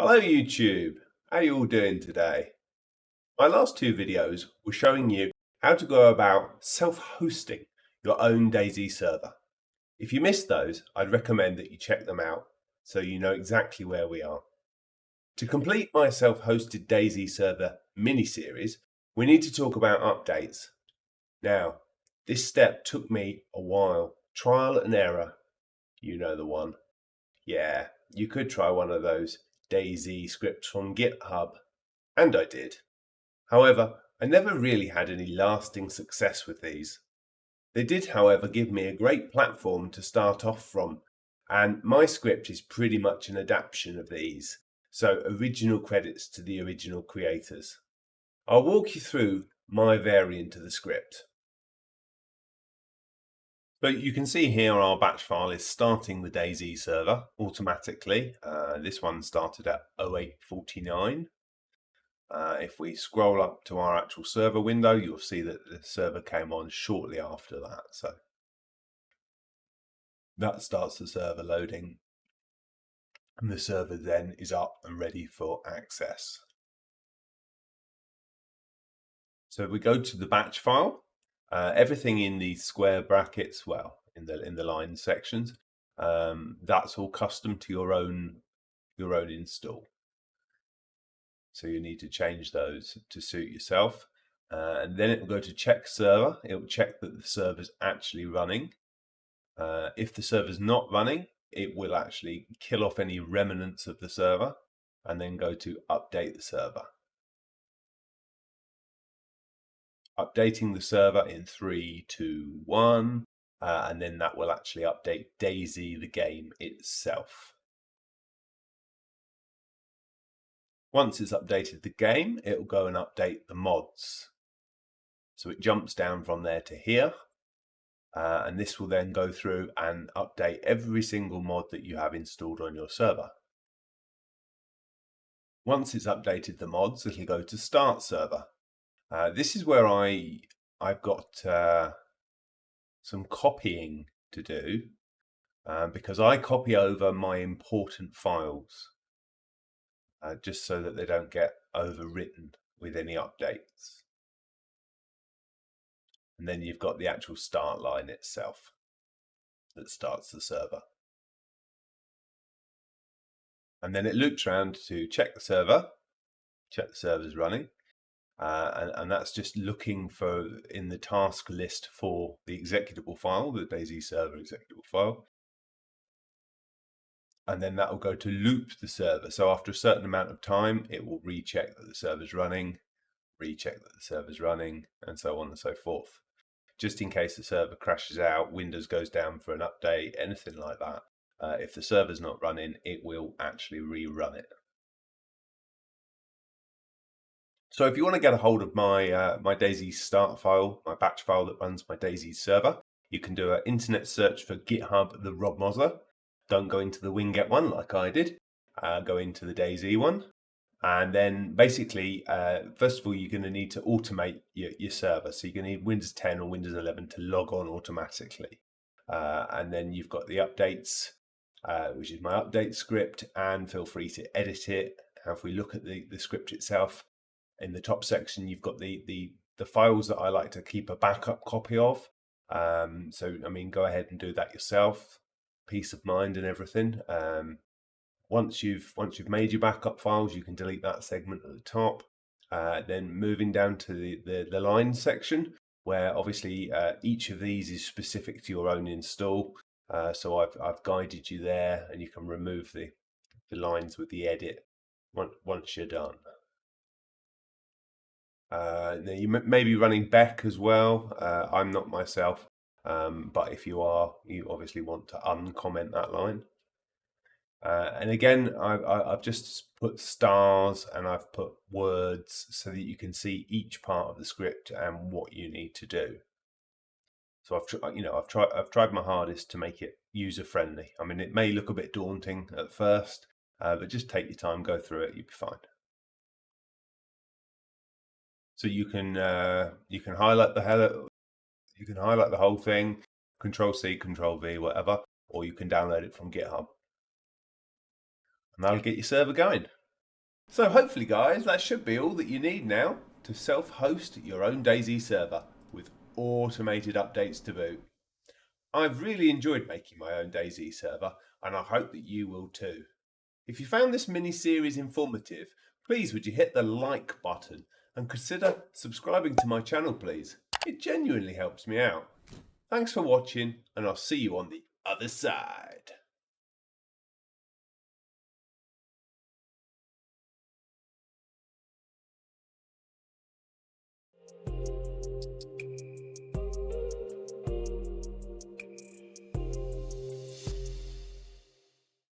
Hello YouTube, how you all doing today? My last two videos were showing you how to go about self-hosting your own DayZ server. If you missed those, I'd recommend that you check them out so you know exactly where we are. To complete my self-hosted DayZ server mini-series, we need to talk about updates. Now, this step took me a while, trial and error, you know the one. Yeah, you could try one of those DayZ scripts from GitHub, and I did. However, I never really had any lasting success with these. They did, however, give me a great platform to start off from, and my script is pretty much an adaptation of these, so original credits to the original creators. I'll walk you through my variant of the script. But you can see here our batch file is starting the DayZ server automatically. This one started at 0849. If we scroll up to our actual server window, you'll see that the server came on shortly after that. So that starts the server loading, and the server then is up and ready for access. So we go to the batch file. Everything in the square brackets, well, in the line sections, that's all custom to your own install. So you need to change those to suit yourself. And then it will go to check server. It will check that the server's actually running. If the server's not running, it will actually kill off any remnants of the server and then go to update the server. Updating the server in 3, 2, 1, and then that will actually update DayZ, the game itself. Once it's updated the game, it will go and update the mods. So it jumps down from there to here, and this will then go through and update every single mod that you have installed on your server. Once it's updated the mods, it'll go to start server. This is where I've got some copying to do because I copy over my important files just so that they don't get overwritten with any updates. And then you've got the actual start line itself that starts the server. And then it loops around to check the server's running. And that's just looking for in the task list for the executable file, the DayZ server executable file. And then that will go to loop the server. So after a certain amount of time, it will recheck that the server's running, recheck that the server's running, and so on and so forth. Just in case the server crashes out, Windows goes down for an update, anything like that. If the server's not running, it will actually rerun it. So if you want to get a hold of my my DayZ start file, my batch file that runs my DayZ server, you can do an internet search for GitHub, the Rob Mosler. Don't go into the Winget one like I did. Go into the DayZ one. And then basically, first of all, you're going to need to automate your server. So you're going to need Windows 10 or Windows 11 to log on automatically. And then you've got the updates, which is my update script, and feel free to edit it. And if we look at the script itself, in the top section, you've got the files that I like to keep a backup copy of. So, I mean, go ahead and do that yourself. Peace of mind and everything. Once you've made your backup files, you can delete that segment at the top. Then moving down to the line section, where obviously each of these is specific to your own install. So I've guided you there, and you can remove the lines with the edit once you're done. You may be running Beck as well. I'm not myself, but if you are, you obviously want to uncomment that line. And again, I've just put stars and I've put words so that you can see each part of the script and what you need to do. So I've tried my hardest to make it user friendly. I mean, it may look a bit daunting at first, but just take your time, go through it, you'll be fine. So you can highlight the whole thing, Control C, Control V, whatever, or you can download it from GitHub. And that'll get your server going. So hopefully guys, that should be all that you need now to self-host your own DayZ server with automated updates to boot. I've really enjoyed making my own DayZ server and I hope that you will too. If you found this mini-series informative, please would you hit the like button and consider subscribing to my channel please. It genuinely helps me out. Thanks for watching and I'll see you on the other side.